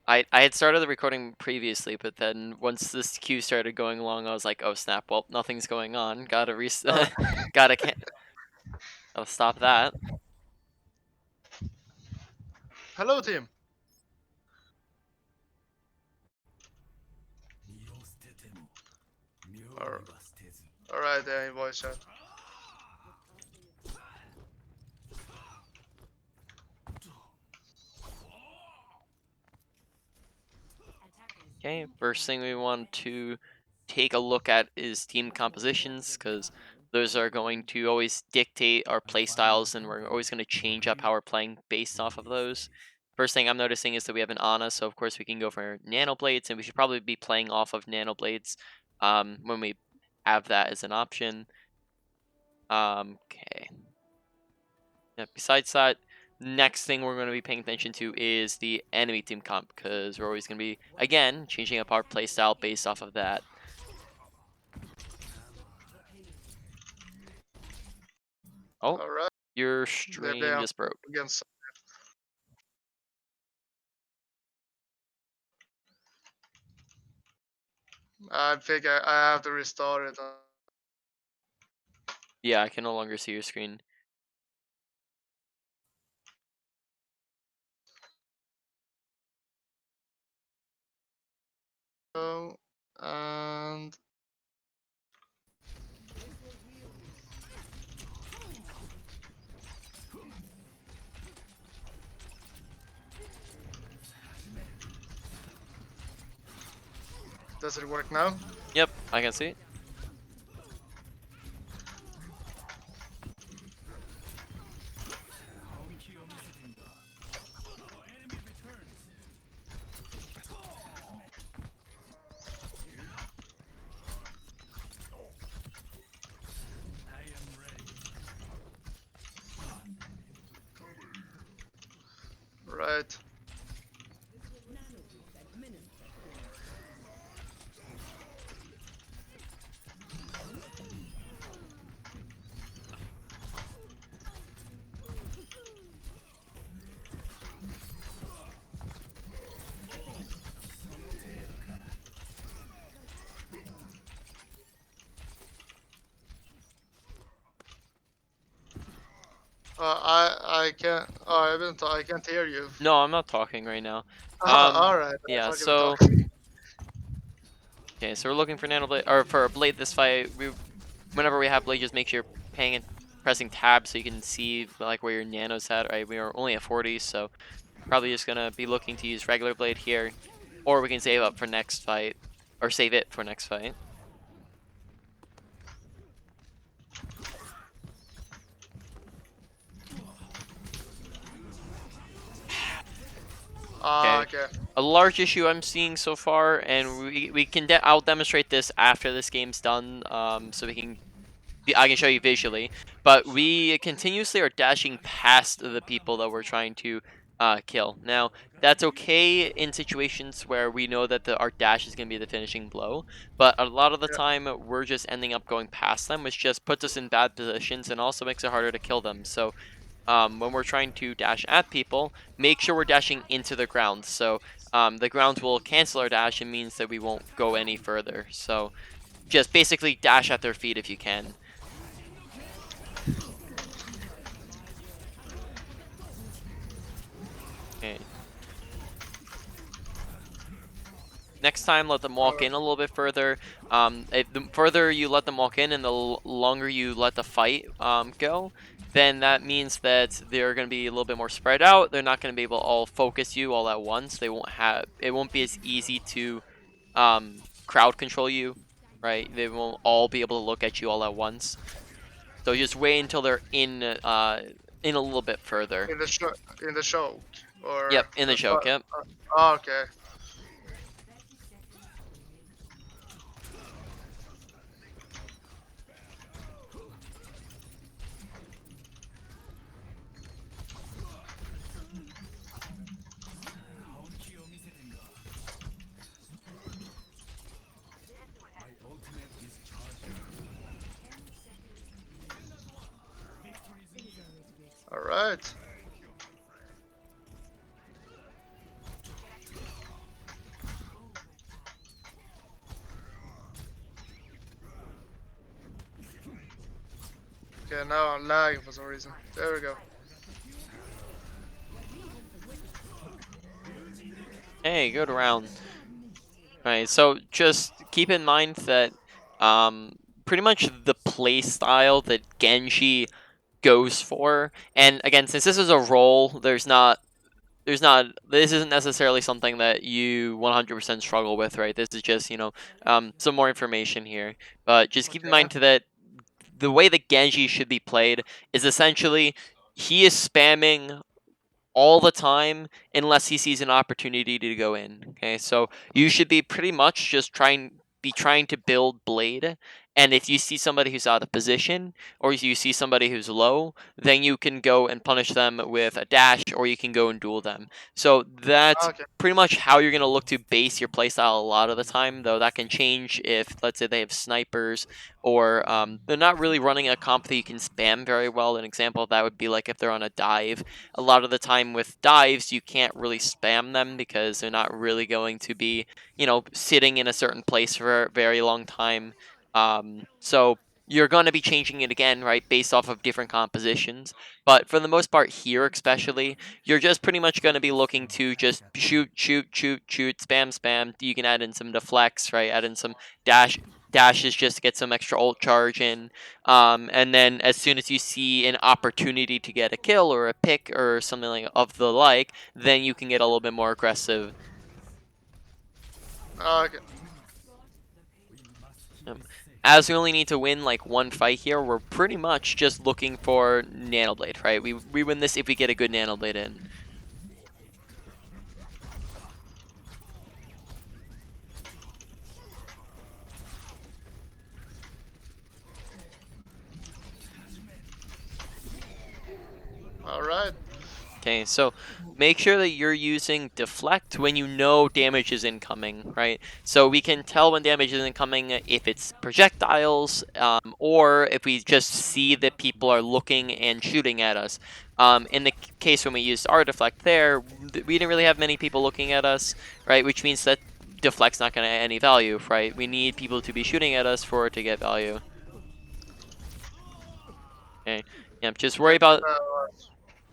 I had started the recording previously, but then once this queue started going along, I was like, oh snap! Well, nothing's going on. Gotta Uh, Gotta stop that. Hello, team. All right, yeah, voice chat. Okay, first thing we want to take a look at is team compositions, because those are going to always dictate our play styles, and we're always going to change up how we're playing based off of those. First thing I'm noticing is that we have an Ana, so of course we can go for Nano Blades, and we should probably be playing off of Nano Blades when we have that as an option. Okay. Yeah, besides that, next thing we're going to be paying attention to is the enemy team comp, because we're always going to be, again, changing up our playstyle based off of that. Oh, All right. your They stream are just broke. against. I think I have to restart it. Yeah, I can no longer see your screen. And does it work now? Yep, I can see it. Right. I can't. Oh, I can't hear you. No, I'm not talking right now. All right. I Yeah, thought you were so talking. okay, so we're looking for Nano Blade, or for a Blade this fight. Whenever we have Blade, just make sure you're paying and pressing tab so you can see like where your Nano's at. Right, we are only at 40, so probably just gonna be looking to use regular Blade here, or we can save up for next fight, or save it for next fight. Okay. Okay. A large issue I'm seeing so far, and we can I'll demonstrate this after this game's done, so I can show you visually. But we continuously are dashing past the people that we're trying to kill. Now that's okay in situations where we know that our dash is going to be the finishing blow, but a lot of the Yeah. time we're just ending up going past them, which just puts us in bad positions and also makes it harder to kill them. So when we're trying to dash at people, make sure we're dashing into the ground. So the ground will cancel our dash and means that we won't go any further. So just basically dash at their feet if you can. Okay. Next time, let them walk in a little bit further. The further you let them walk in and the longer you let the fight go, then that means that they're going to be a little bit more spread out. They're not going to be able to all focus you all at once. It won't be as easy to crowd control you, right? They won't all be able to look at you all at once. So just wait until they're in a little bit further. In the show. In the show. Or. Yep, in the choke. Yep. Okay. All right. Okay, now I'm lagging for some reason. There we go. Hey, good round. Right, so just keep in mind that pretty much the play style that Genji goes for, and again, since this is a role, this isn't necessarily something that you 100% struggle with, right? This is just, some more information here. But just keep in Okay. mind that the way that Genji should be played is essentially he is spamming all the time unless he sees an opportunity to go in. Okay, so you should be pretty much just trying to build blade, and if you see somebody who's out of position or if you see somebody who's low, then you can go and punish them with a dash, or you can go and duel them. So that's Okay. pretty much how you're going to look to base your playstyle a lot of the time, though that can change if, let's say, they have snipers, or they're not really running a comp that you can spam very well. An example of that would be like if they're on a dive. A lot of the time with dives, you can't really spam them because they're not really going to be, sitting in a certain place for a very long time. So you're going to be changing it again, right, based off of different compositions. But for the most part here, especially, you're just pretty much going to be looking to just shoot, shoot, shoot, shoot, spam, spam. You can add in some deflects, right? Add in some dashes just to get some extra ult charge in. And then as soon as you see an opportunity to get a kill or a pick or something like of the like, then you can get a little bit more aggressive. Okay. Um, as we only need to win like one fight here, we're pretty much just looking for Nanoblade, right? We win this if we get a good Nanoblade in. All right. Okay, so make sure that you're using deflect when you know damage is incoming, right? So we can tell when damage is incoming if it's projectiles, or if we just see that people are looking and shooting at us. In the case when we used our deflect there, we didn't really have many people looking at us, right? Which means that deflect's not going to add any value, right? We need people to be shooting at us for it to get value. Okay, yeah, just worry Yep. about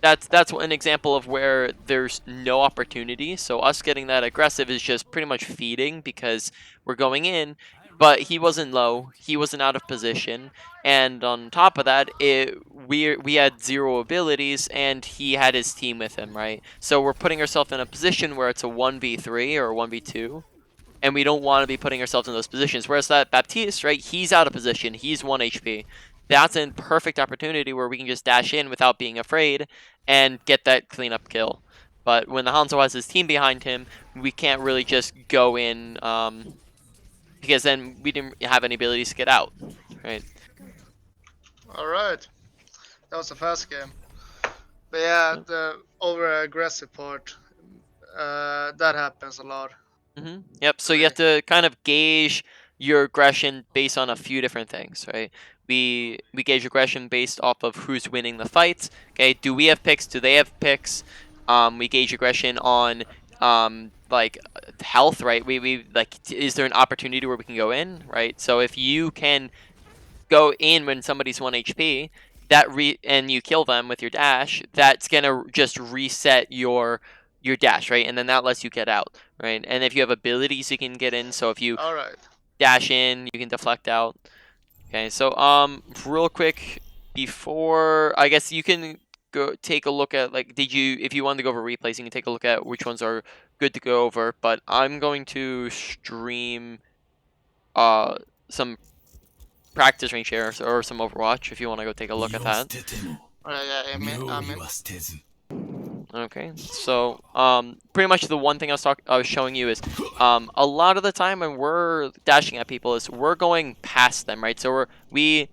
that's an example of where there's no opportunity. So us getting that aggressive is just pretty much feeding because we're going in, but he wasn't low, he wasn't out of position, and on top of that, we had zero abilities and he had his team with him, right? So we're putting ourselves in a position where it's a 1v3 or 1v2. And we don't want to be putting ourselves in those positions. Whereas that Baptiste, right, he's out of position. He's 1 HP. That's a perfect opportunity where we can just dash in without being afraid and get that cleanup kill. But when the Hanzo has his team behind him, we can't really just go in because then we didn't have any abilities to get out, right? All right. That was a fast game. But yeah, Yep. the over aggressive part, that happens a lot. Yep. So you have to kind of gauge your aggression based on a few different things, right? We gauge aggression based off of who's winning the fights. Okay, do we have picks? Do they have picks? We gauge aggression on like health, right? We like, is there an opportunity where we can go in, right? So if you can go in when somebody's 1 HP, and you kill them with your dash, that's gonna just reset your dash, right? And then that lets you get out, right? And if you have abilities, you can get in. So if you All right. dash in, you can deflect out. Okay, so real quick, before I guess you can go take a look at, like, if you wanted to go over replays, you can take a look at which ones are good to go over. But I'm going to stream some practice range shares or some Overwatch if you want to go take a look at that. All right. Yeah. I'm in. Okay, so pretty much the one thing I was showing you is a lot of the time when we're dashing at people is we're going past them, right? So we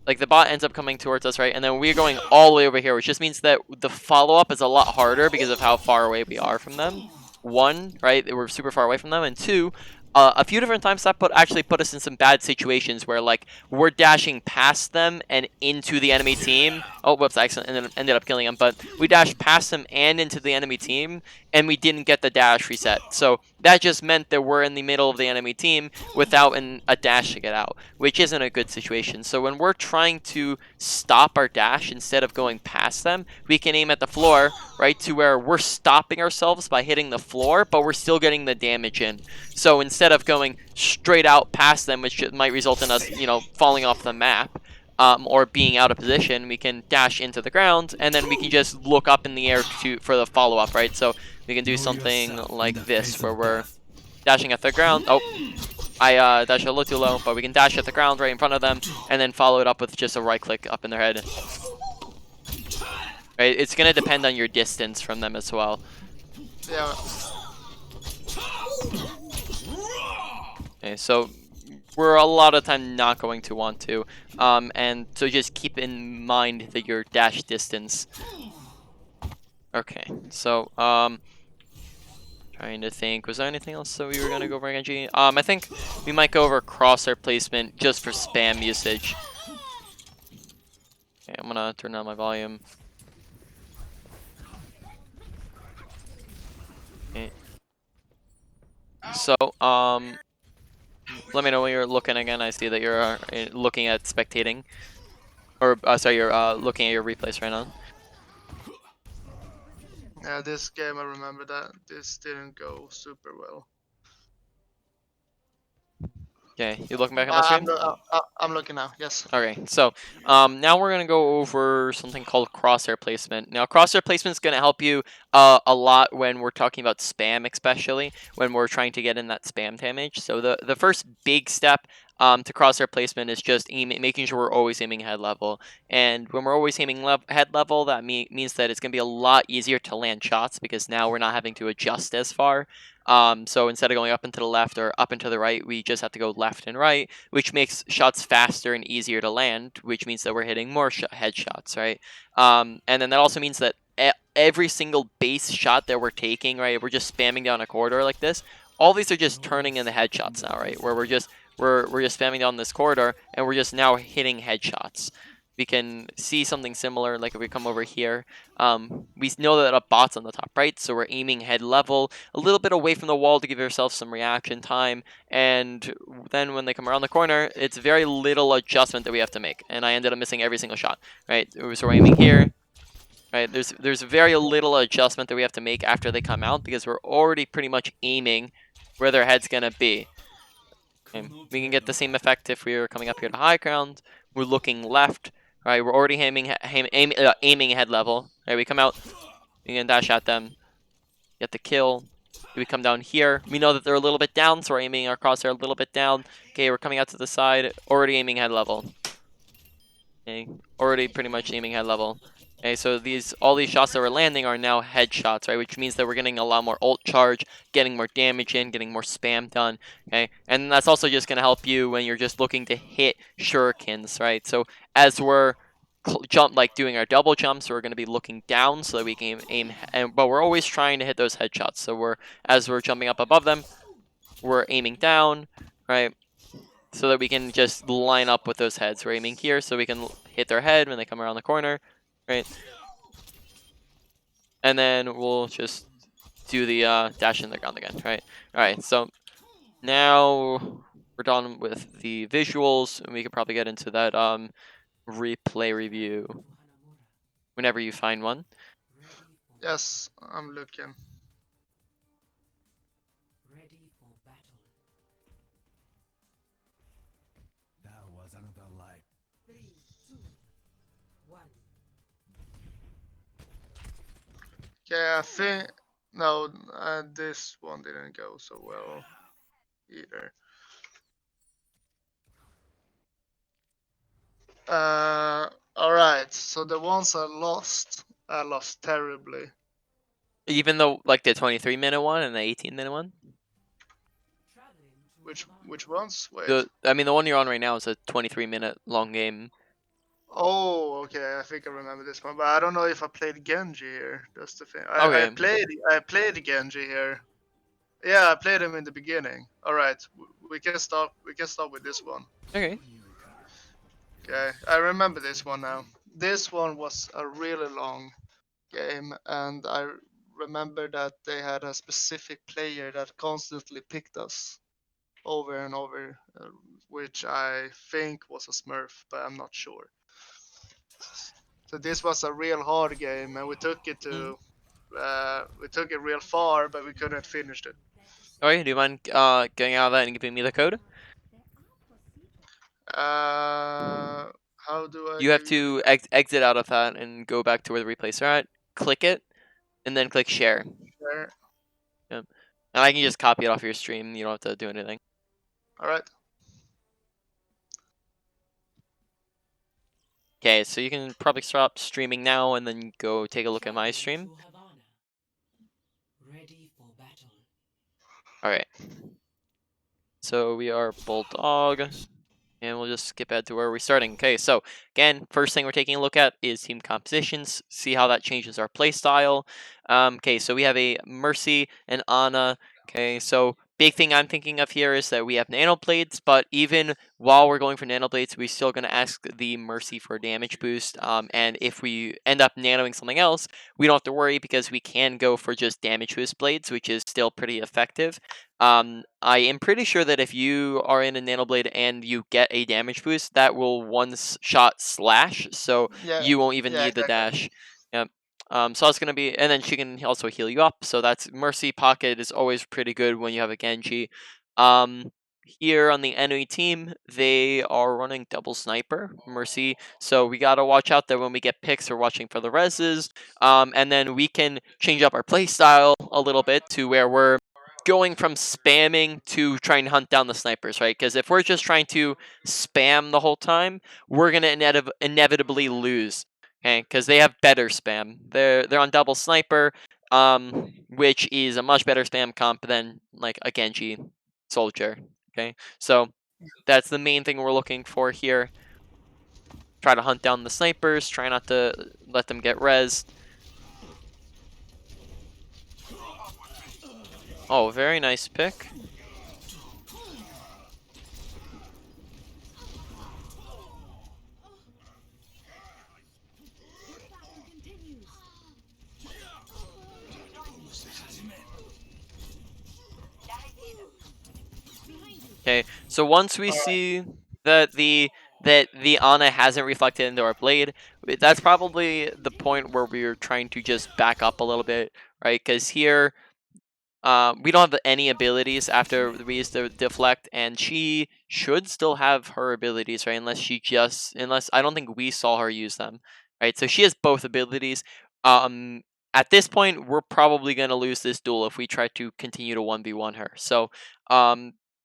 like the bot ends up coming towards us, right? And then we're going all the way over here, which just means that the follow-up is a lot harder because of how far away we are from them. One, right, we're super far away from them, and two, a few different times that actually put us in some bad situations where like we're dashing past them and into the enemy team. Oh, whoops, I accidentally ended up killing him. But we dashed past him and into the enemy team, and we didn't get the dash reset. So that just meant that we're in the middle of the enemy team without a dash to get out, which isn't a good situation. So when we're trying to stop our dash instead of going past them, we can aim at the floor, right, to where we're stopping ourselves by hitting the floor, but we're still getting the damage in. So instead of going straight out past them, which might result in us, falling off the map, or being out of position, we can dash into the ground, and then we can just look up in the air for the follow-up, right? So we can do something like this, where we're dashing at the ground. Oh, I dashed a little too low, but we can dash at the ground right in front of them, and then follow it up with just a right-click up in their head. Right? It's going to depend on your distance from them as well. Yeah. Okay, so we're a lot of time not going to want to. And so just keep in mind that your dash distance. Okay, so trying to think, was there anything else that we were gonna go over Genji? I think we might go over crosshair placement just for spam usage. Okay, I'm gonna turn down my volume. Okay. So let me know when you're looking again. I see that you're looking at spectating, or sorry, you're looking at your replays right now. Yeah, this game I remember that this didn't go super well. Okay, you looking back on the stream? I'm looking now. Yes. Okay, so now we're gonna go over something called crosshair placement. Now, crosshair placement is gonna help you a lot when we're talking about spam, especially when we're trying to get in that spam damage. So the first big step to crosshair placement is just making sure we're always aiming head level. And when we're always aiming head level, that means that it's gonna be a lot easier to land shots because now we're not having to adjust as far. So instead of going up and to the left or up and to the right, we just have to go left and right, which makes shots faster and easier to land, which means that we're hitting more headshots, right? And then that also means that every single base shot that we're taking, right, we're just spamming down a corridor like this. All these are just turning into headshots now, right? Where we're just spamming down this corridor and we're just now hitting headshots. We can see something similar, like if we come over here, we know that a bot's on the top right, so we're aiming head level, a little bit away from the wall to give ourselves some reaction time, and then when they come around the corner, it's very little adjustment that we have to make, and I ended up missing every single shot, right? So we're aiming here, right? There's very little adjustment that we have to make after they come out because we're already pretty much aiming where their head's gonna be. Okay. We can get the same effect if we were coming up here to high ground. We're looking left, right? We're already aiming head level. Right? We come out, we can dash at them, get the kill. We come down here. We know that they're a little bit down, so we're aiming our crosshair a little bit down. Okay, we're coming out to the side, already aiming head level. Okay, already pretty much aiming head level. Okay, so all these shots that we're landing are now headshots, right? Which means that we're getting a lot more ult charge, getting more damage in, getting more spam done. Okay, and that's also just gonna help you when you're just looking to hit shurikens, right? So as we're doing our double jumps, we're gonna be looking down so that we can aim, but we're always trying to hit those headshots. So as we're jumping up above them, we're aiming down, right? So that we can just line up with those heads. We're aiming here so we can hit their head when they come around the corner, right? And then we'll just do the dash in the ground again, right? Alright, so now we're done with the visuals, and we could probably get into that replay review whenever you find one. Yes, I'm looking. Ready for battle. That was another life. 3, 2, 1. Okay, I think no, this one didn't go so well either. All right. So the ones I lost terribly. Even though, like, the 23-minute one and the 18-minute one? Which ones? Wait. I mean, the one you're on right now is a 23-minute long game. Oh, okay. I think I remember this one, but I don't know if I played Genji here. That's the thing. Okay. I played Genji here. Yeah, I played him in the beginning. All right, we can start. We can start with this one. Okay. Okay, I remember this one now. this one was a really long game, and I remember that they had a specific player that constantly picked us over and over, which I think was a Smurf, but I'm not sure. So this was a real hard game, and we took it Mm. to we took it real far, but we couldn't finish it. Alright, do you mind getting out of that and giving me the code? How do I You have give you the to code? exit out of that and go back to where the replays are at. Click it, and then click share. There. Yep. And I can just copy it off your stream. You don't have to do anything. All right. Okay, so you can probably stop streaming now and then go take a look at my stream. To Havana. Ready for battle. Alright. So we are Bulldog. And we'll just skip ahead to where we're starting. Okay, so again, first thing we're taking a look at is team compositions, see how that changes our play style. Okay, so we have a Mercy and Ana. Okay, so big thing I'm thinking of here is that we have nano blades, but even while we're going for nano blades, we're still going to ask the Mercy for a damage boost. And if we end up nanoing something else, we don't have to worry because we can go for just damage boost blades, which is still pretty effective. I am pretty sure that if you are in a nano blade and you get a damage boost, that will one-shot slash, so Yeah. you won't even Yeah. need the Exactly. dash. Yep. So that's gonna be, and then she can also heal you up. So that's Mercy Pocket is always pretty good when you have a Genji. Here on the enemy team, they are running double sniper Mercy, so we gotta watch out that when we get picks, we're watching for the reses. And then we can change up our play style a little bit to where we're going from spamming to trying to hunt down the snipers, right? Because if we're just trying to spam the whole time, we're gonna inevitably lose. Okay, because they have better spam. They're on double sniper, which is a much better spam comp than like a Genji soldier. Okay, so that's the main thing we're looking for here. Try to hunt down the snipers. Try not to let them get res. Oh, very nice pick. Okay, so once we All right. see that the Ana hasn't reflected into our blade, that's probably the point where we're trying to just back up a little bit, right? Because here we don't have any abilities after we use the deflect, and she should still have her abilities, right? Unless I don't think we saw her use them, right? So she has both abilities. Um, at this point, we're probably gonna lose this duel if we try to continue to 1v1 her. So,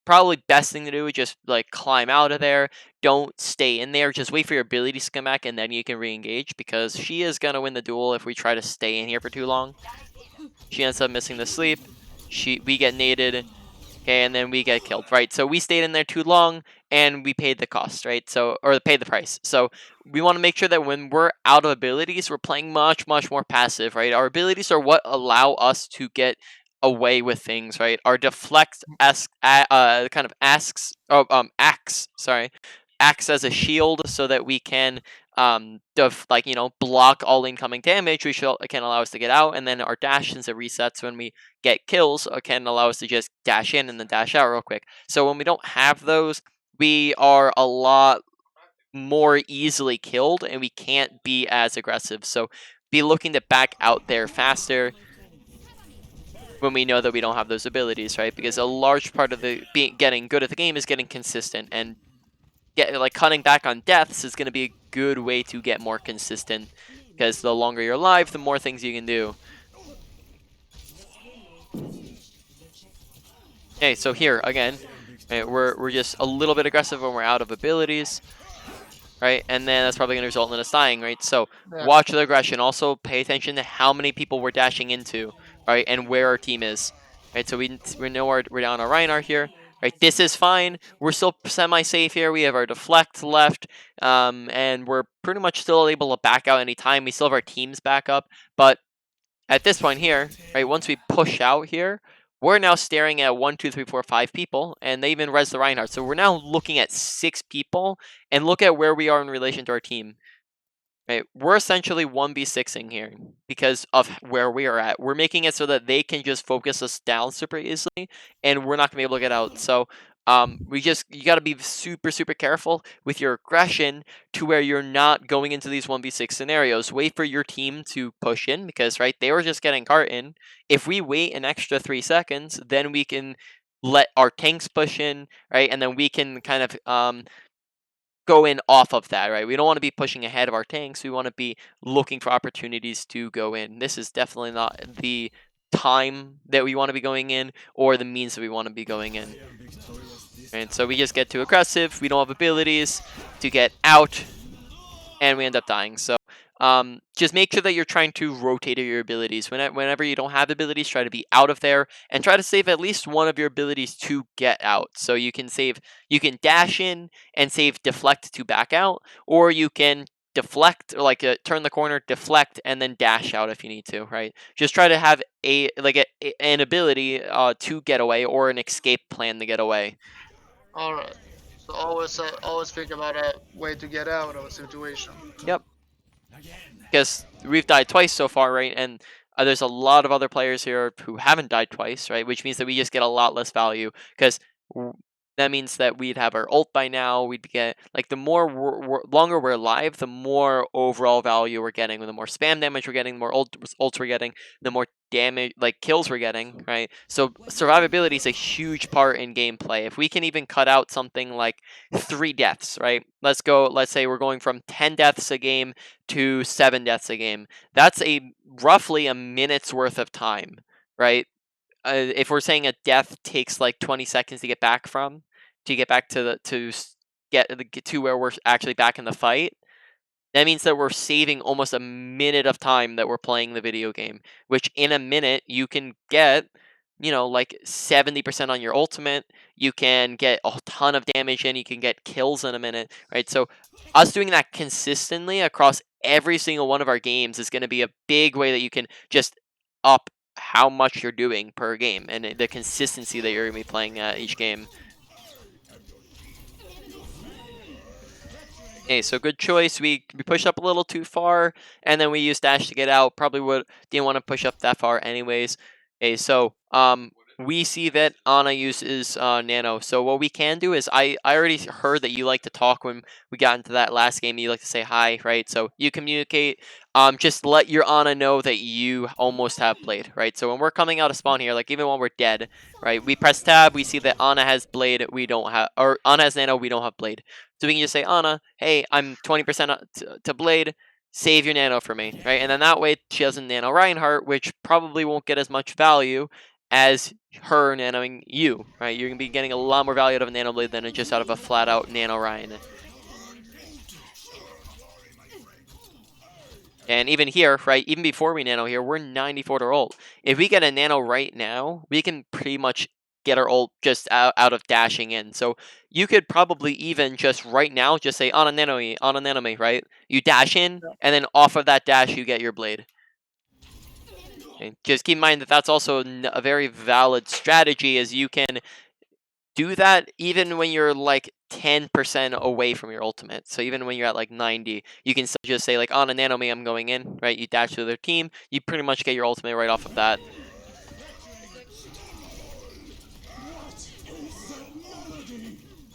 probably best thing to do is just like climb out of there. Don't stay in there. Just wait for your abilities to come back, and then you can re-engage because she is gonna win the duel if we try to stay in here for too long. She ends up missing the sleep. We get naded, okay, and then we get killed, right? So we stayed in there too long, and we paid the cost, right? So, or paid the price. So we want to make sure that when we're out of abilities, we're playing much more passive, right? Our abilities are what allow us to get away with things, right? Our deflect kind of acts, sorry, acts as a shield so that we can block all incoming damage, which can allow us to get out, and then our dash, since it resets when we get kills, can allow us to just dash in and then dash out real quick. So when we don't have those, we are a lot more easily killed, and we can't be as aggressive. So be looking to back out there faster when we know that we don't have those abilities, right? Because a large part of getting good at the game is getting consistent, and cutting back on deaths is going to be a good way to get more consistent, because the longer you're alive, the more things you can do. Okay, so here again, right, we're just a little bit aggressive when we're out of abilities, right? And then that's probably going to result in us dying, right? So Yeah. watch the aggression. Also pay attention to how many people we're dashing into, right? And where our team is, right? So we know we're down our Reinhardt here, right? This is fine. We're still semi-safe here. We have our deflect left, and we're pretty much still able to back out anytime. We still have our teams back up, but at this point here, right, once we push out here, we're now staring at 1, 2, 3, 4, 5 people, and they even res the Reinhardt. So we're now looking at 6 people, and look at where we are in relation to our team. Right, we're essentially 1v6ing here because of where we are at. We're making it so that they can just focus us down super easily, and we're not gonna be able to get out. So, you got to be super careful with your aggression to where you're not going into these 1v6 scenarios. Wait for your team to push in because right, they were just getting cart in. If we wait an extra 3 seconds, then we can let our tanks push in, right, and then we can kind of go in off of that, right? We don't want to be pushing ahead of our tanks. We want to be looking for opportunities to go in. This is definitely not the time that we want to be going in or the means that we want to be going in. And so we just get too aggressive. We don't have abilities to get out, and we end up dying. So just make sure that you're trying to rotate your abilities. Whenever you don't have abilities, try to be out of there and try to save at least one of your abilities to get out. So you can dash in and save deflect to back out, or you can deflect, or like turn the corner, deflect, and then dash out if you need to, right? Just try to have an ability to get away or an escape plan to get away. All right. So always think about a way to get out of a situation. Yep. Because we've died twice so far, right? And there's a lot of other players here who haven't died twice, right? Which means that we just get a lot less value because that means that we'd have our ult by now. We'd get like the more longer we're alive, the more overall value we're getting. The more spam damage we're getting, the more ults we're getting, the more damage, like kills we're getting, right? So survivability is a huge part in gameplay. If we can even cut out something like 3 deaths, right? Let's say we're going from 10 deaths a game to 7 deaths a game. That's roughly a minute's worth of time, right? If we're saying a death takes like 20 seconds to get back from, to get back to get to where we're actually back in the fight, that means that we're saving almost a minute of time that we're playing the video game, which in a minute you can get, like 70% on your ultimate. You can get a ton of damage in, you can get kills in a minute, right? So us doing that consistently across every single one of our games is going to be a big way that you can just up how much you're doing per game and the consistency that you're going to be playing at each game. Okay, so good choice. We pushed up a little too far, and then we used dash to get out. Probably didn't want to push up that far anyways. Okay, so we see that Ana uses Nano. So what we can do is I already heard that you like to talk when we got into that last game. You like to say hi, right? So you communicate. Just let your Ana know that you almost have Blade, right? So when we're coming out of spawn here, like even when we're dead, right? We press tab, we see that Ana has Blade, we don't have, or Ana has Nano, we don't have Blade. So we can just say, Ana, hey, I'm 20% to Blade, save your Nano for me, right? And then that way she has a Nano Reinhardt, which probably won't get as much value as her nanoing you, right? You're going to be getting a lot more value out of a Nano Blade than just out of a flat out Nano Ryan. And even here, right, even before we nano here, we're 94 to ult. If we get a nano right now, we can pretty much get our ult just out of dashing in. So you could probably even just right now just say on a nano me, right? You dash in, and then off of that dash you get your blade. Okay. Just keep in mind that that's also a very valid strategy, as you can do that even when you're like 10% away from your ultimate. So even when you're at like 90, you can still just say like on a nano me, I'm going in, right? You dash to their team, you pretty much get your ultimate right off of that.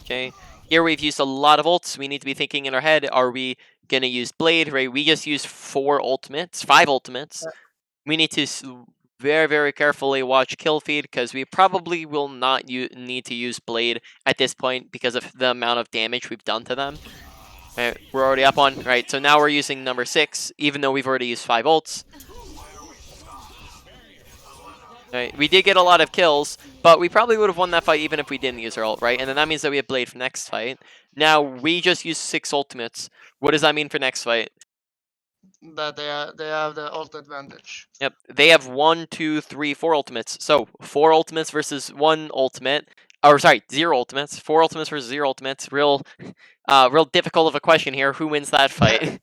Okay, here we've used a lot of ults. We need to be thinking in our head, are we gonna use Blade, right? We just used 5 ultimates. We need to very carefully watch kill feed, because we probably will not need to use Blade at this point because of the amount of damage we've done to them. Right, we're already up on, right? So now we're using number 6, even though we've already used 5 ults. Right, we did get a lot of kills, but we probably would have won that fight even if we didn't use our ult, right? And then that means that we have Blade for next fight. Now, we just used 6 ultimates. What does that mean for next fight? That they have the ult advantage. Yep, they have 1, 2, 3, 4 ultimates. So 4 ultimates versus 1 ultimate, or sorry, 0 ultimates. 4 ultimates versus 0 ultimates. Real difficult of a question here. Who wins that fight?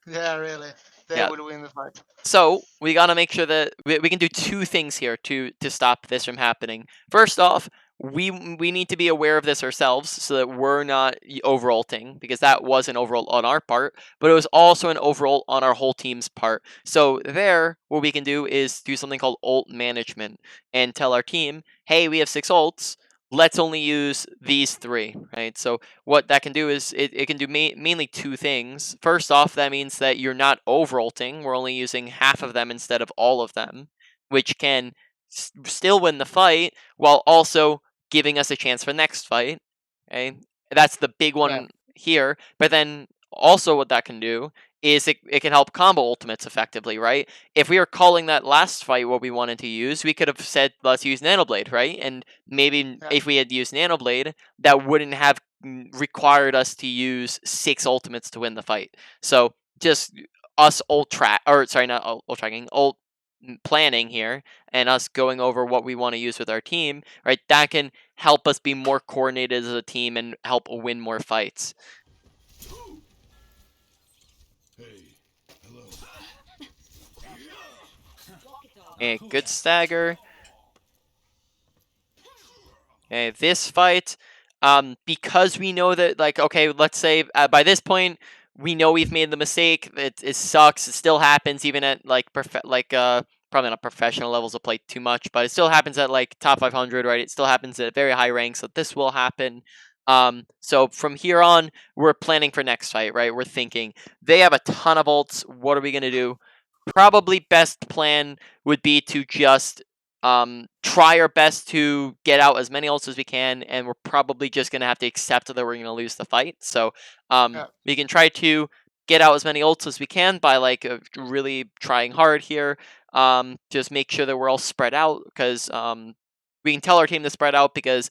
Yeah, really. They Yeah. will win the fight. So we gotta make sure that we can do 2 things here to stop this from happening. First off, we need to be aware of this ourselves so that we're not over-ulting, because that was an overall on our part, but it was also an overall on our whole team's part. So there, what we can do is do something called ult management and tell our team, hey, we have 6 ults, let's only use these 3, right? So what that can do is it can do mainly 2 things. First off, that means that you're not over-ulting, we're only using half of them instead of all of them, which can still win the fight while also giving us a chance for the next fight. Okay, that's the big Yeah. one here. But then also what that can do is it can help combo ultimates effectively, right? If we were calling that last fight what we wanted to use, we could have said let's use Nanoblade, right? And maybe Yeah. if we had used Nanoblade, that wouldn't have required us to use 6 ultimates to win the fight. So just us ult track, or sorry, not ult tracking, ult planning here, and us going over what we want to use with our team, right? That can help us be more coordinated as a team and help win more fights. Okay, good stagger. Okay, this fight, because we know that, like, okay, let's say by this point we know we've made the mistake. It sucks. It still happens even at like probably not professional levels of play too much, but it still happens at like top 500, right? It still happens at very high ranks. So this will happen. So from here on, we're planning for next fight, right? We're thinking they have a ton of ults. What are we gonna do? Probably best plan would be to just try our best to get out as many ults as we can, and we're probably just going to have to accept that we're going to lose the fight. So Yeah. we can try to get out as many ults as we can by like really trying hard here. Just make sure that we're all spread out, because we can tell our team to spread out, because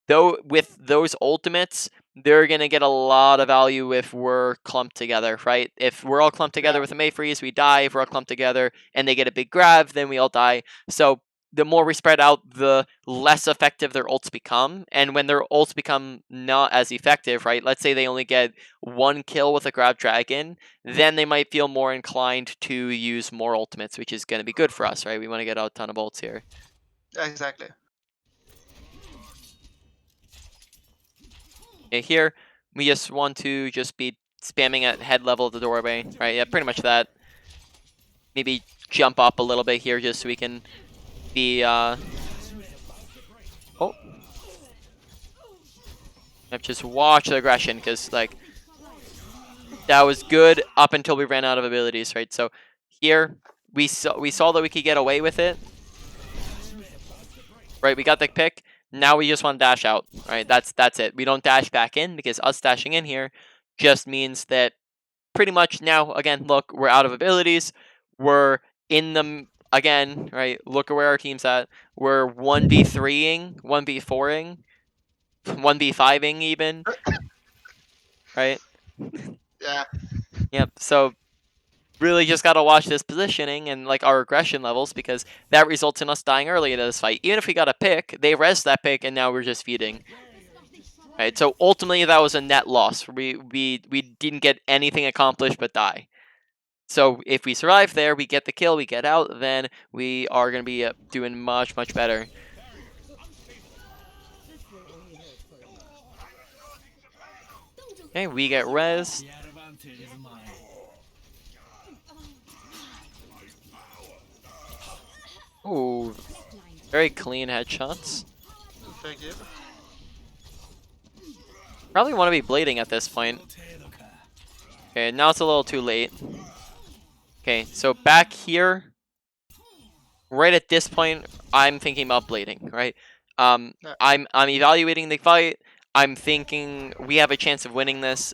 though with those ultimates, they're gonna get a lot of value if we're clumped together, right? If we're all clumped together Yeah. with a Mayfreeze, we die. If we're all clumped together and they get a big grab, then we all die. So the more we spread out, the less effective their ults become. And when their ults become not as effective, right? Let's say they only get 1 kill with a grab dragon, then they might feel more inclined to use more ultimates, which is gonna be good for us, right? We want to get out a ton of ults here. Yeah, exactly. Okay, here we just want to just be spamming at head level of the doorway, right? Yeah, pretty much that. Maybe jump up a little bit here just so we can be, oh. Just watch the aggression, because, like, that was good up until we ran out of abilities, right? So here, we saw that we could get away with it. Right, we got the pick. Now we just want to dash out, right? That's it. We don't dash back in, because us dashing in here just means that pretty much now, again, look, we're out of abilities. We're in them again, right? Look at where our team's at. We're 1v3ing, 1v4ing, 1v5ing even, right? Yeah. Yep, so really just got to watch this positioning and like our aggression levels, because that results in us dying early in this fight. Even if we got a pick, they res that pick and now we're just feeding. Right, so ultimately that was a net loss. We didn't get anything accomplished but die. So if we survive there, we get the kill, we get out, then we are going to be doing much better. Okay, we get res. Ooh, very clean headshots. Thank you. Probably want to be blading at this point. Okay, now it's a little too late. Okay, so back here, right at this point, I'm thinking about blading, right? Yeah. I'm evaluating the fight. I'm thinking we have a chance of winning this.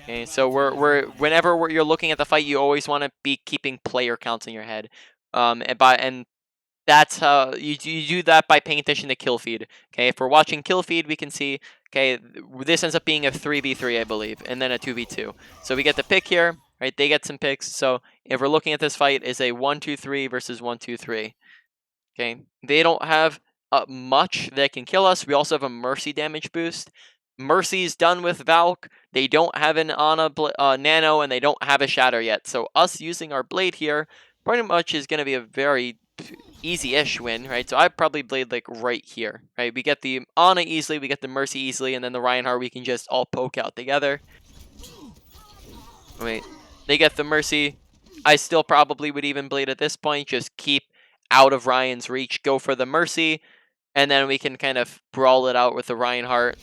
Okay, so whenever you're looking at the fight, you always want to be keeping player counts in your head. And that's how you do that by paying attention to kill feed. Okay, if we're watching kill feed, we can see, okay, this ends up being a 3v3, I believe, and then a 2v2. So we get the pick here, right? They get some picks. So if we're looking at this fight, is a 1-2-3 versus 1-2-3. Okay, they don't have much that can kill us. We also have a Mercy damage boost. Mercy's done with Valk. They don't have an Ana Nano, and they don't have a Shatter yet. So us using our Blade here pretty much is going to be a very easy-ish win, right? So I probably played like right here, right? We get the Ana easily, we get the Mercy easily, and then the Reinhardt we can just all poke out together. Wait, they get the Mercy. I still probably would even blade at this point, just keep out of Ryan's reach, go for the Mercy, and then we can kind of brawl it out with the Reinhardt.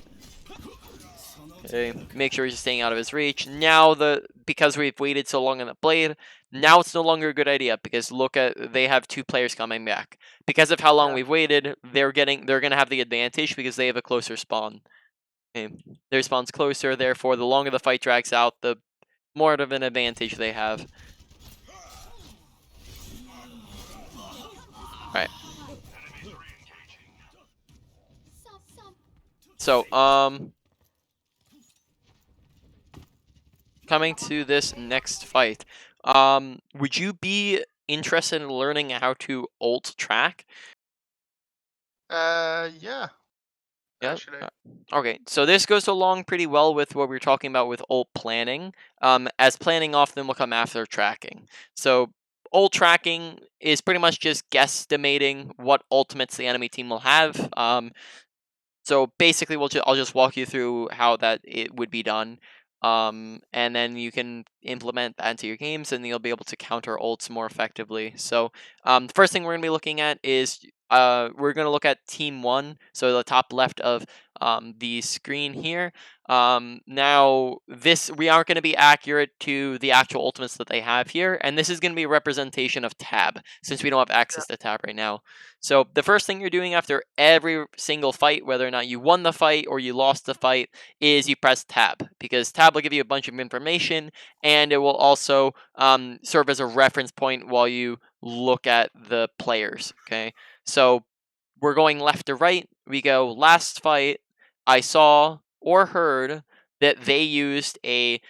Okay, make sure he's staying out of his reach. Now because we've waited so long on the blade, now it's no longer a good idea because look at they have 2 players coming back. Because of how long we've waited, they're gonna have the advantage because they have a closer spawn. Okay. Their spawn's closer, therefore the longer the fight drags out, the more of an advantage they have. Right. So, coming to this next fight, would you be interested in learning how to ult track? Yeah, Yeah. actually. Okay, so this goes along pretty well with what we were talking about with ult planning. As planning often will come after tracking. So ult tracking is pretty much just guesstimating what ultimates the enemy team will have. So basically, I'll just walk you through how that it would be done, and then you can implement that into your games, and you'll be able to counter ults more effectively. So the first thing we're gonna be looking at is we're gonna look at Team One, so the top left of the screen here. Now this we aren't going to be accurate to the actual ultimates that they have here, and this is going to be a representation of tab since we don't have Yeah. access to tab right now. So the first thing you're doing after every single fight, whether or not you won the fight or you lost the fight, is you press tab because tab will give you a bunch of information, and it will also serve as a reference point while you look at the players. Okay, so we're going left to right. We go last fight. I saw or heard that they used a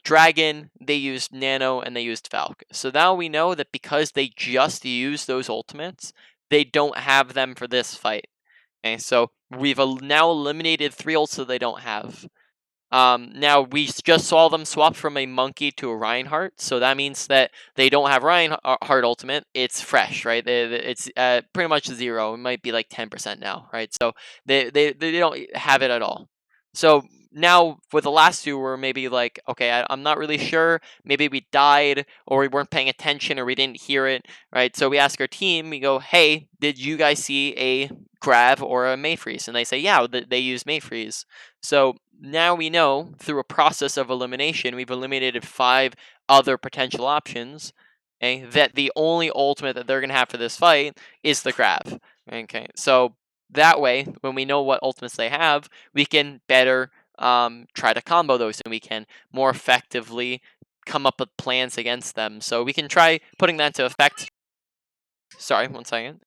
dragon, they used nano, and they used falc. So now we know that because they just used those ultimates, they don't have them for this fight. Okay, so we've now eliminated 3 ults that they don't have. Now we just saw them swap from a monkey to a Reinhardt, so that means that they don't have Reinhardt ultimate. It's fresh, right? It's pretty much 0. It might be like 10% now, right? So they don't have it at all. So now with the last 2, we're maybe like, okay, I'm not really sure. Maybe we died, or we weren't paying attention, or we didn't hear it, right? So we ask our team, we go, hey, did you guys see a Grav or a Mayfreeze? And they say, yeah, they use Mayfreeze. So now we know through a process of elimination, we've eliminated 5 other potential options. Okay, that the only ultimate that they're gonna have for this fight is the Grav. Okay, so that way, when we know what ultimates they have, we can better try to combo those, and we can more effectively come up with plans against them. So we can try putting that into effect. Sorry, 1 second.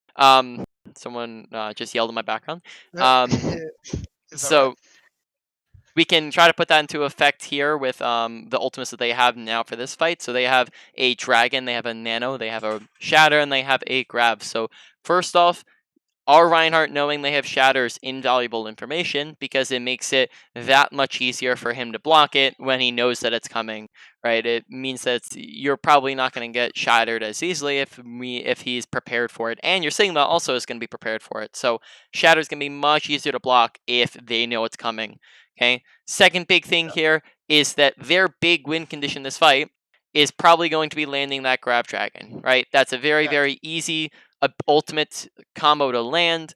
Someone just yelled in my background. It's all right. So we can try to put that into effect here with the ultimates that they have now for this fight. So they have a dragon, they have a nano, they have a shatter, and they have a grab. So first off, our Reinhardt knowing they have shatter is invaluable information because it makes it that much easier for him to block it when he knows that it's coming, right? It means that you're probably not going to get shattered as easily if he's prepared for it, and your Sigma also is going to be prepared for it. So shatter is going to be much easier to block if they know it's coming. Okay. Second big thing here is that their big win condition this fight is probably going to be landing that grab dragon, right? That's a very, Yeah. very easy ultimate combo to land.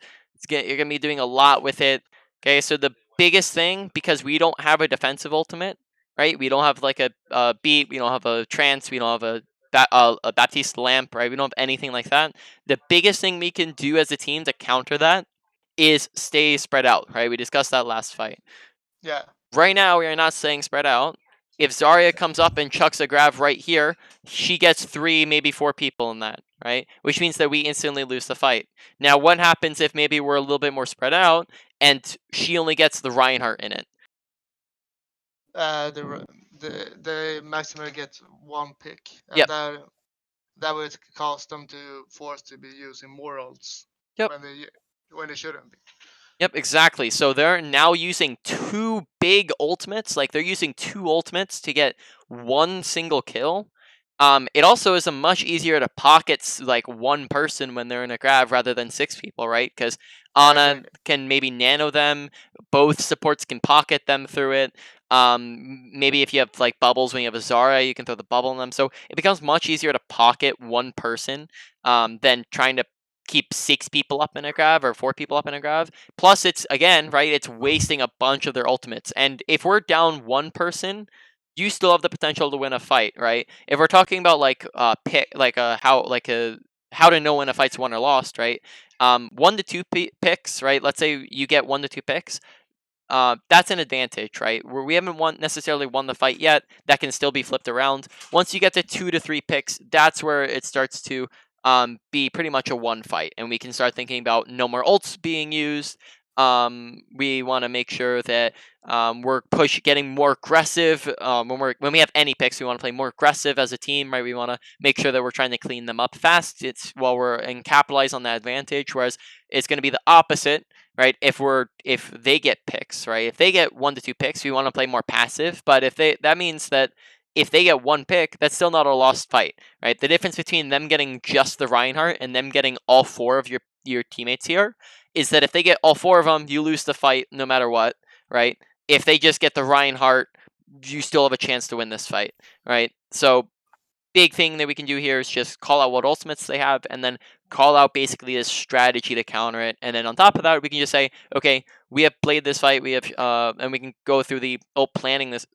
You're going to be doing a lot with it. Okay, so the biggest thing, because we don't have a defensive ultimate, right? We don't have like a beat, we don't have a trance, we don't have a Baptiste lamp, right? We don't have anything like that. The biggest thing we can do as a team to counter that is stay spread out, right? We discussed that last fight. Yeah. Right now, we are not staying spread out. If Zarya comes up and chucks a grab right here, she gets 3, maybe 4 people in that, right? Which means that we instantly lose the fight. Now, what happens if maybe we're a little bit more spread out and she only gets the Reinhardt in it? The maximum get 1 pick, and Yep, that would cause them to force to be using more ults yep, when they shouldn't be. yep, exactly. So they're now using 2 big ultimates. Like they're using 2 ultimates to get 1 single kill. It also is a much easier to pocket like one person when they're in a grab rather than 6 people, right? Because I Ana agree. can maybe nano them. Both supports can pocket them through it. Maybe if you have like bubbles when you have a Zarya, you can throw the bubble in them. So it becomes much easier to pocket one person than trying to keep 6 people up in a grab or 4 people up in a grab. Plus, it's again right. It's wasting a bunch of their ultimates. And if we're down one person, you still have the potential to win a fight, right? If we're talking about like pick like a how to know when a fight's won or lost, right? 1 to 2 picks, right? Let's say you get 1 to 2 picks. That's an advantage, right? Where we haven't necessarily won the fight yet, that can still be flipped around. Once you get to 2 to 3 picks, that's where it starts to be pretty much a one fight, and we can start thinking about no more ults being used. We want to make sure that we're getting more aggressive when we have any picks. We want to play more aggressive as a team, right? We want to make sure that we're trying to clean them up fast. It's while we're and capitalize on that advantage. Whereas it's going to be the opposite, right? If they get picks, right? If they get 1 to 2 picks, we want to play more passive. But that means that if they get 1 pick, that's still not a lost fight, right? The difference between them getting just the Reinhardt and them getting all 4 of your teammates here is that if they get all 4 of them, you lose the fight no matter what, right? If they just get the Reinhardt, you still have a chance to win this fight, right? So big thing that we can do here is just call out what ultimates they have and then call out basically a strategy to counter it. And then on top of that, we can just say, okay, we have played this fight. We have, and we can go through the ult planning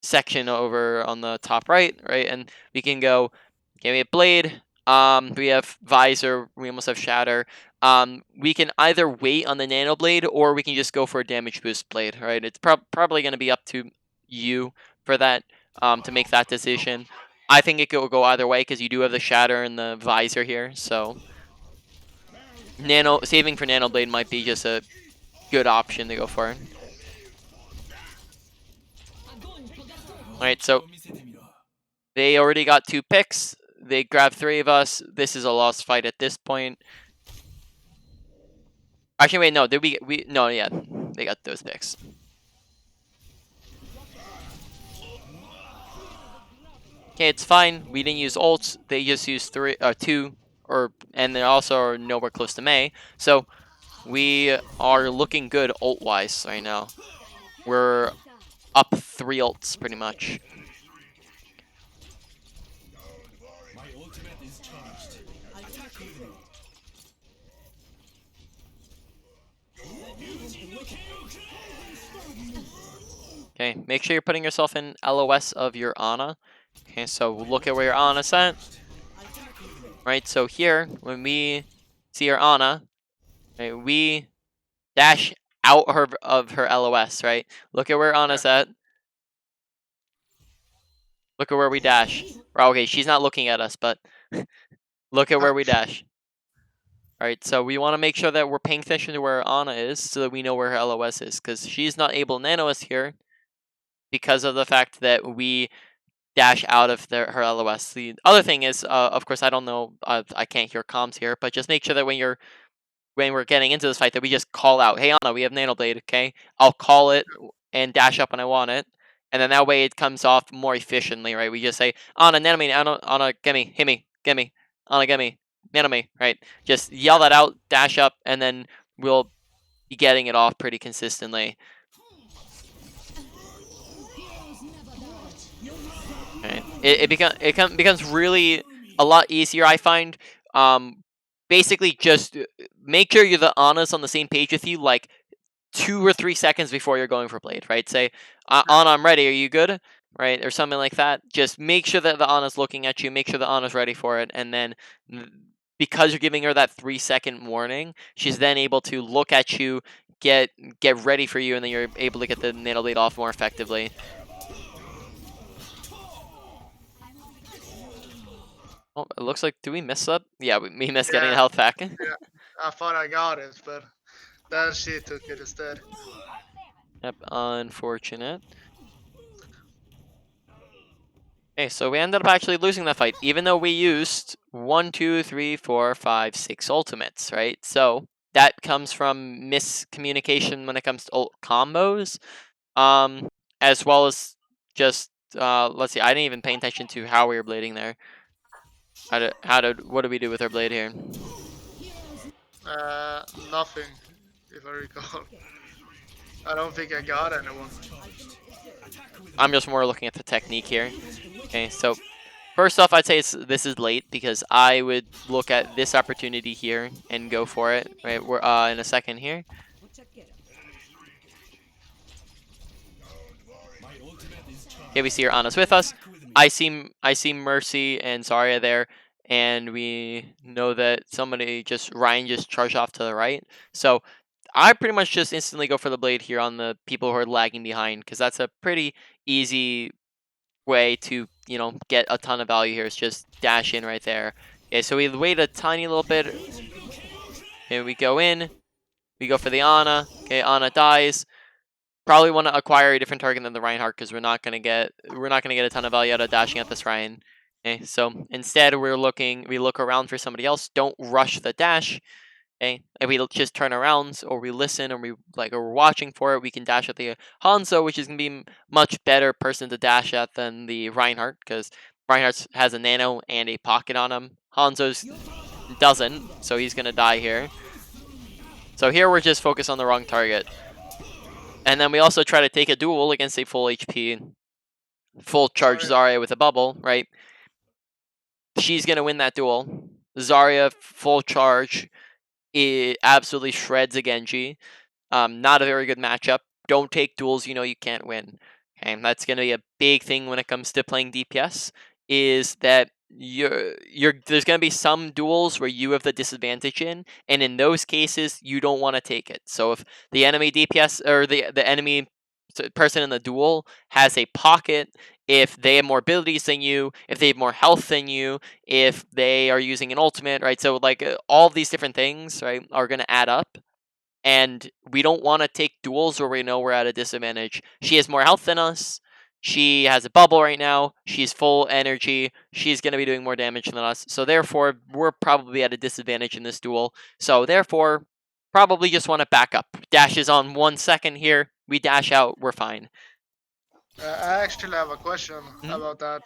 section over on the top right, right? And we can go, okay, we have Blade, we have Visor, we almost have Shatter. We can either wait on the Nano Blade or we can just go for a damage boost blade, right? It's probably going to be up to you for that, to make that decision. I think it could go either way because you do have the Shatter and the Visor here, so saving for Nano Blade might be just a good option to go for. Alright, so they already got 2 picks. They grabbed 3 of us. This is a lost fight at this point. Actually, wait, no. Did we no, yeah. They got those picks. Okay, it's fine. We didn't use ults. They just used 2, and they also are nowhere close to Mei. So we are looking good ult-wise right now. We're up 3 ults pretty much. Okay, make sure you're putting yourself in LOS of your Ana. Okay, so look at where your Ana's at. Right, so here, when we see our Ana, right, we dash out of her LOS, right? Look at where Ana's at. Look at where we dash. Well, okay, she's not looking at us, but look at where we dash. Alright, so we want to make sure that we're paying attention to where Ana is so that we know where her LOS is, because she's not able to nano us here because of the fact that we dash out of her LOS. The other thing is, of course, I don't know, I can't hear comms here, but just make sure that when we're getting into this fight that we just call out, hey Ana, we have Nano Blade, okay? I'll call it and dash up when I want it. And then that way it comes off more efficiently, right? We just say, Ana, nano me, Ana, get me, hit me, get me, Ana, get me, nano me, right? Just yell that out, dash up, and then we'll be getting it off pretty consistently. Right. It becomes really a lot easier, I find. Basically, just make sure the Ana's on the same page with you, like 2 or 3 seconds before you're going for Blade, right? Say, Ana, I'm ready. Are you good? Right, or something like that. Just make sure that the Ana's looking at you. Make sure the Ana's ready for it, and then because you're giving her that 3-second warning, she's then able to look at you, get ready for you, and then you're able to get the Nano Blade off more effectively. Oh, it looks like, do we miss that? Yeah, we missed getting the health pack. Yeah, I thought I got it, but then she took it instead. Yep, unfortunate. Okay, so we ended up actually losing that fight, even though we used 1, 2, 3, 4, 5, 6 ultimates, right? So that comes from miscommunication when it comes to ult combos, as well as just let's see. I didn't even pay attention to how we were blading there. What did we do with our blade here? Nothing, if I recall. I don't think I got anyone. I'm just more looking at the technique here. Okay, so first off, I'd say this is late because I would look at this opportunity here and go for it. Right, we're in a second here. Okay, we see her Anna's with us. I see Mercy and Zarya there, and we know that Ryan just charged off to the right. So I pretty much just instantly go for the blade here on the people who are lagging behind because that's a pretty easy way to get a ton of value here. It's just dash in right there. Okay, so we wait a tiny little bit. Okay, we go in. We go for the Ana. Okay, Ana dies. Probably want to acquire a different target than the Reinhardt because we're not gonna get a ton of value out of dashing at this Ryan. Okay, so instead we look around for somebody else. Don't rush the dash. Okay, and we just turn around or we listen or we're watching for it. We can dash at the Hanzo, which is gonna be much better person to dash at than the Reinhardt because Reinhardt has a nano and a pocket on him. Hanzo's doesn't, so he's gonna die here. So here we're just focused on the wrong target. And then we also try to take a duel against a full HP, full charge Zarya with a bubble, right? She's going to win that duel. Zarya, full charge, it absolutely shreds a Genji. Not a very good matchup. Don't take duels you know you can't win. Okay, that's going to be a big thing when it comes to playing DPS, is that there's going to be some duels where you have the disadvantage in, and in those cases you don't want to take it. So if the enemy DPS or the enemy person in the duel has a pocket, if they have more abilities than you, if they have more health than you, if they are using an ultimate, right? So all these different things, right, are going to add up, and we don't want to take duels where we know we're at a disadvantage. She has more health than us. She has a bubble right now. She's full energy. She's going to be doing more damage than us. So therefore, we're probably at a disadvantage in this duel. So therefore, probably just want to back up. Dash is on 1 second here. We dash out. We're fine. I actually have a question about that.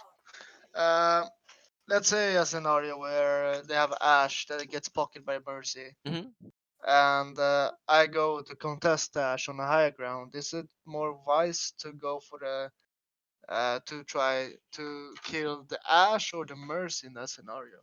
Let's say a scenario where they have Ash that gets pocketed by Mercy, and I go to contest Ash on a higher ground. Is it more wise to go for the to try to kill the Ash or the Mercy in that scenario?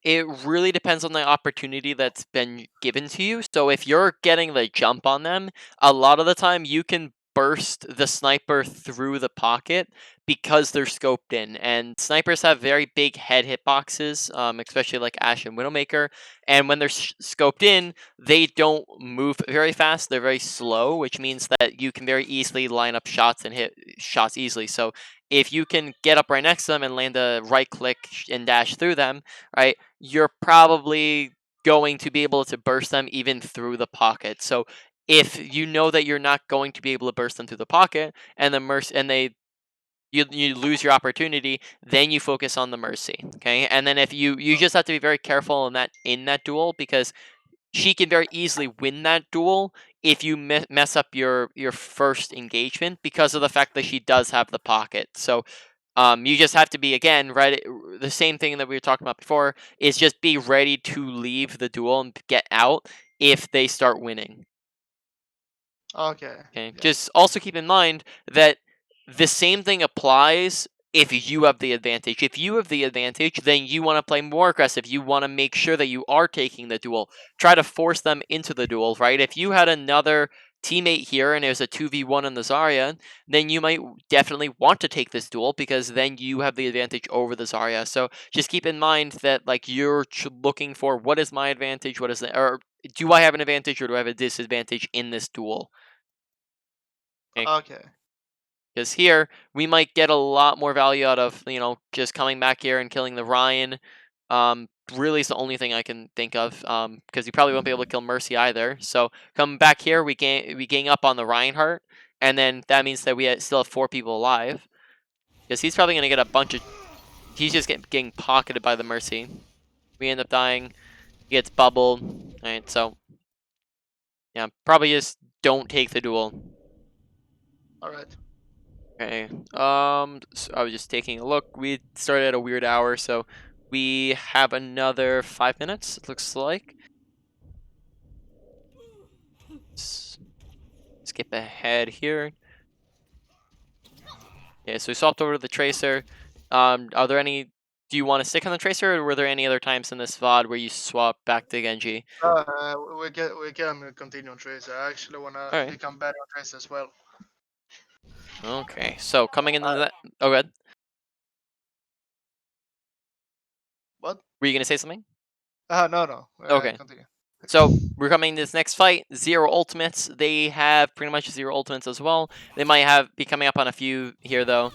It really depends on the opportunity that's been given to you. So if you're getting the jump on them, a lot of the time you can burst the sniper through the pocket because they're scoped in. And snipers have very big head hitboxes, especially like Ashe and Widowmaker. And when they're scoped in, they don't move very fast. They're very slow, which means that you can very easily line up shots and hit shots easily. So if you can get up right next to them and land a right click and dash through them, right, you're probably going to be able to burst them even through the pocket. So if you know that you're not going to be able to burst them through the pocket and you lose your opportunity, then you focus on the Mercy. Okay, and then if you just have to be very careful in that duel because she can very easily win that duel if you mess up your first engagement because of the fact that she does have the pocket. So you just have to be, again, right, the same thing that we were talking about before, is just be ready to leave the duel and get out if they start winning. Okay. Okay. Yeah. Just also keep in mind that the same thing applies if you have the advantage. If you have the advantage, then you want to play more aggressive. You want to make sure that you are taking the duel. Try to force them into the duel, right? If you had another teammate here and it was a 2v1 in the Zarya, then you might definitely want to take this duel because then you have the advantage over the Zarya. So just keep in mind that you're looking for, what is my advantage? Or do I have an advantage or do I have a disadvantage in this duel? Okay. Because here, we might get a lot more value out of, just coming back here and killing the Ryan. Really is the only thing I can think of, because you probably won't be able to kill Mercy either. So, come back here, we gang up on the Reinhardt, and then that means that we still have 4 people alive. Because he's probably going to get a bunch of... He's just getting pocketed by the Mercy. We end up dying. He gets bubbled. Alright, so... Yeah, probably just don't take the duel. Alright. Okay. So I was just taking a look. We started at a weird hour, so we have another 5 minutes. It looks like. Skip ahead here. Yeah, so we swapped over to the Tracer. Are there any? Do you want to stick on the Tracer, or were there any other times in this VOD where you swap back to Genji? We can continue on Tracer. I actually wanna All right. become better on Tracer as well. Okay. So coming into that. Oh, good. What? Were you gonna say something? No. Okay. Continue. So we're coming to this next fight. 0 ultimates. They have pretty much 0 ultimates as well. They might be coming up on a few here though.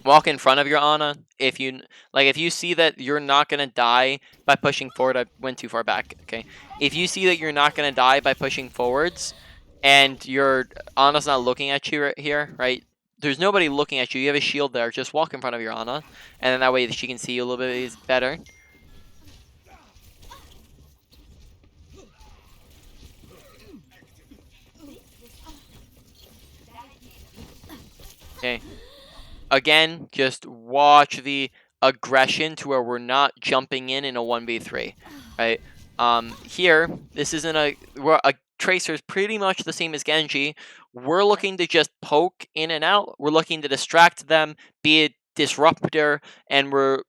Walk in front of your Ana. If you see that you're not gonna die by pushing forward, I went too far back. Okay. If you see that you're not gonna die by pushing forwards, and your Ana's not looking at you right here, right? There's nobody looking at you. You have a shield there. Just walk in front of your Ana, and then that way she can see you a little bit better. Okay. Again, just watch the aggression to where we're not jumping in a 1v3, right? Here, this isn't a Tracer's pretty much the same as Genji. We're looking to just poke in and out. We're looking to distract them, be a disruptor, and we're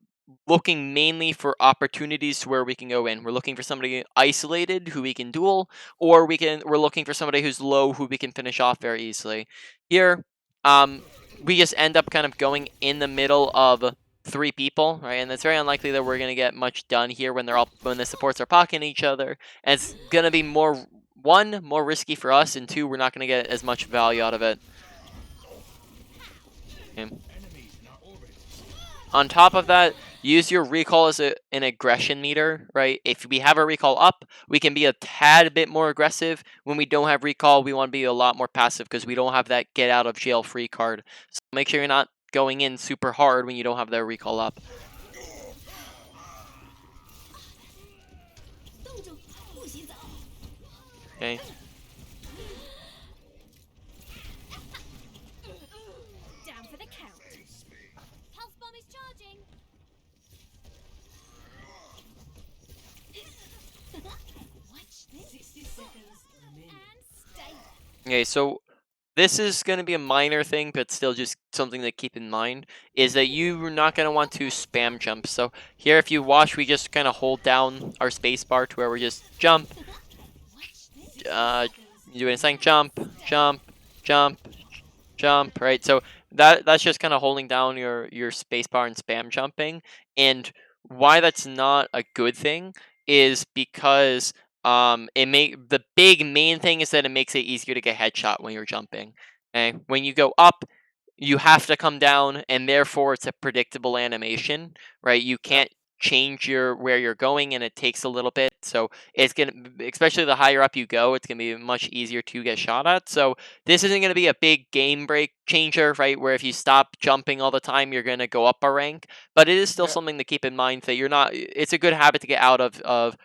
looking mainly for opportunities to where we can go in. We're looking for somebody isolated who we can duel, or we're looking for somebody who's low who we can finish off very easily. Here, we just end up kind of going in the middle of 3 people, right? And it's very unlikely that we're gonna get much done here when the supports are pocketing each other. And it's gonna be more risky for us, and 2, we're not gonna get as much value out of it. Okay. On top of that, use your recall as an aggression meter, right? If we have a recall up, we can be a tad bit more aggressive. When we don't have recall, we want to be a lot more passive because we don't have that get out of jail free card. So make sure you're not going in super hard when you don't have their recall up. Okay. Down for the count. Pulse bomb is charging. Watch this. 60 seconds remaining. And stay. Okay, so this is going to be a minor thing, but still just something to keep in mind, is that you're not going to want to spam jump. So here, if you watch, we just kind of hold down our space bar to where we just jump, Watch this. do anything, jump, jump, jump, jump, right? So that's just kind of holding down your space bar and spam jumping. And why that's not a good thing is because the big main thing is that it makes it easier to get headshot when you're jumping. Okay, when you go up, you have to come down, and therefore it's a predictable animation, right? You Yeah. can't change where you're going, and it takes a little bit. So it's gonna, especially the higher up you go, it's gonna be much easier to get shot at. So this isn't gonna be a big game break changer, right? Where if you stop jumping all the time, you're gonna go up a rank. But it is still Yeah. something to keep in mind that you're not. It's a good habit to get out of.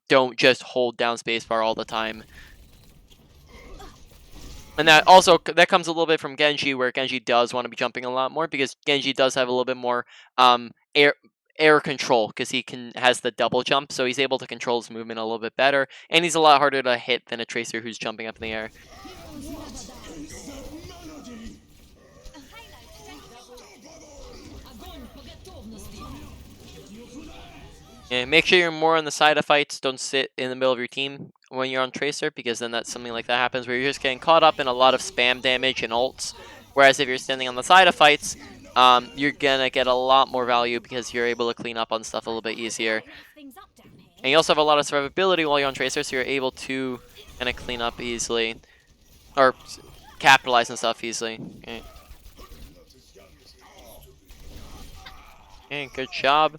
Don't just hold down spacebar all the time. And that comes a little bit from Genji, where Genji does want to be jumping a lot more because Genji does have a little bit more air control because has the double jump, so he's able to control his movement a little bit better, and he's a lot harder to hit than a Tracer who's jumping up in the air. And make sure you're more on the side of fights. Don't sit in the middle of your team when you're on Tracer, because then that's something like that happens where you're just getting caught up in a lot of spam damage and ults. Whereas if you're standing on the side of fights, you're gonna get a lot more value because you're able to clean up on stuff a little bit easier. Light things up down here. And you also have a lot of survivability while you're on Tracer, so you're able to kind of clean up easily. Or capitalize on stuff easily. Okay. Okay, good job.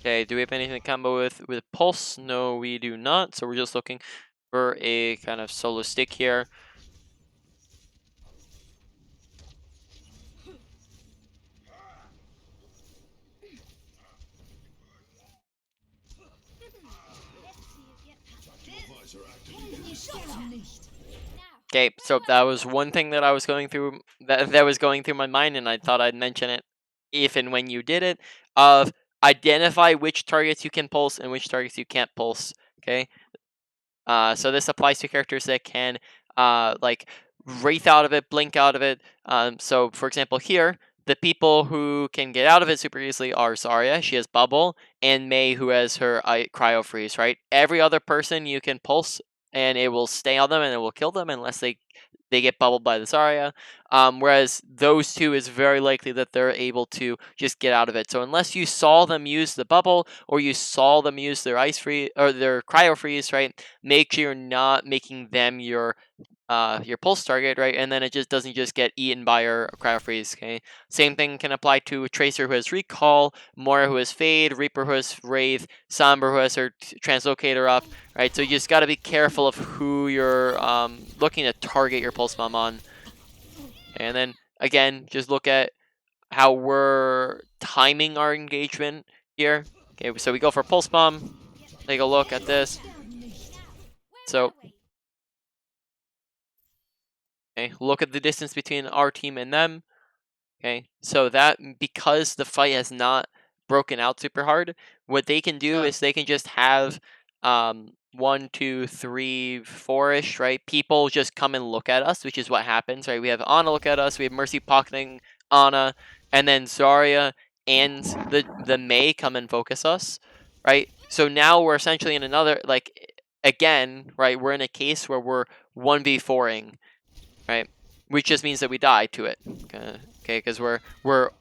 Okay, do we have anything to combo with Pulse? No, we do not. So we're just looking for a kind of solo stick here. Okay, so that was one thing that I was going through that was going through my mind, and I thought I'd mention it if and when you did it. Of identify which targets you can pulse and which targets you can't pulse. Okay, so this applies to characters that can like wraith out of it, blink out of it. So for example here, the people who can get out of it super easily are Zarya, she has bubble, and Mei, who has her cryo freeze, right? Every other person you can pulse and it will stay on them and it will kill them unless they get bubbled by the Zarya. Whereas those two is very likely that they're able to just get out of it. So unless you saw them use the bubble or you saw them use their ice freeze or their cryo freeze, right? Make sure you're not making them your pulse target, right? And then it just doesn't just get eaten by your cryo freeze. Okay. Same thing can apply to a Tracer who has recall, Moira who has fade, Reaper who has wraith, Sombra who has her translocator up, right? So you just got to be careful of who you're looking to target your pulse bomb on. And then again, just look at how we're timing our engagement here. Okay, so we go for pulse bomb. Take a look at this. So, okay, look at the distance between our team and them. Okay, so that because the fight has not broken out super hard, what they can do Yeah. is they can just have 1, 2, 3, 4-ish, right? People just come and look at us, which is what happens, right? We have Ana look at us, we have Mercy pocketing Ana, and then Zarya and the Mei come and focus us, right? So now we're essentially in another like again, right? We're in a case where we're 1v4ing, right? Which just means that we die to it. Okay, because we're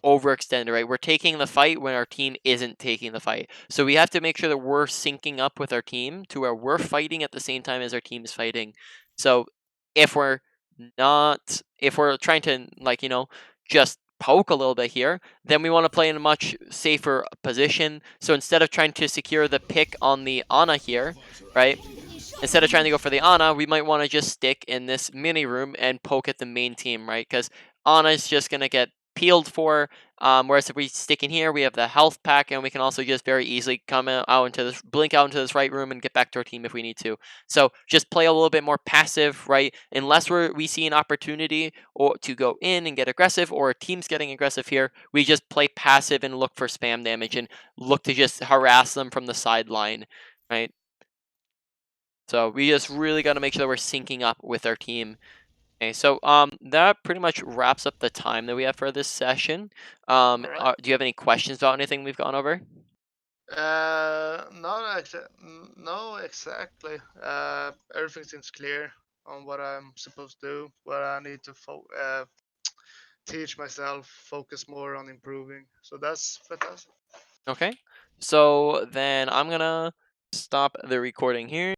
overextended, right? We're taking the fight when our team isn't taking the fight. So we have to make sure that we're syncing up with our team to where we're fighting at the same time as our team is fighting. So if we're not, if we're trying to like just poke a little bit here, then we want to play in a much safer position. So instead of trying to secure the pick on the Ana here, right? Instead of trying to go for the Ana, we might want to just stick in this mini room and poke at the main team, right? Because Ana is just going to get peeled for. Whereas if we stick in here, we have the health pack, and we can also just very easily come out into this, blink out into this right room, and get back to our team if we need to. So just play a little bit more passive, right? Unless we see an opportunity or to go in and get aggressive, or a team's getting aggressive here, we just play passive and look for spam damage and look to just harass them from the sideline, right? So we just really got to make sure that we're syncing up with our team. Okay, so that pretty much wraps up the time that we have for this session. Alright. Do you have any questions about anything we've gone over? No, exactly. Everything seems clear on what I'm supposed to do, what I need to teach myself, focus more on improving. So that's fantastic. Okay, so then I'm gonna stop the recording here.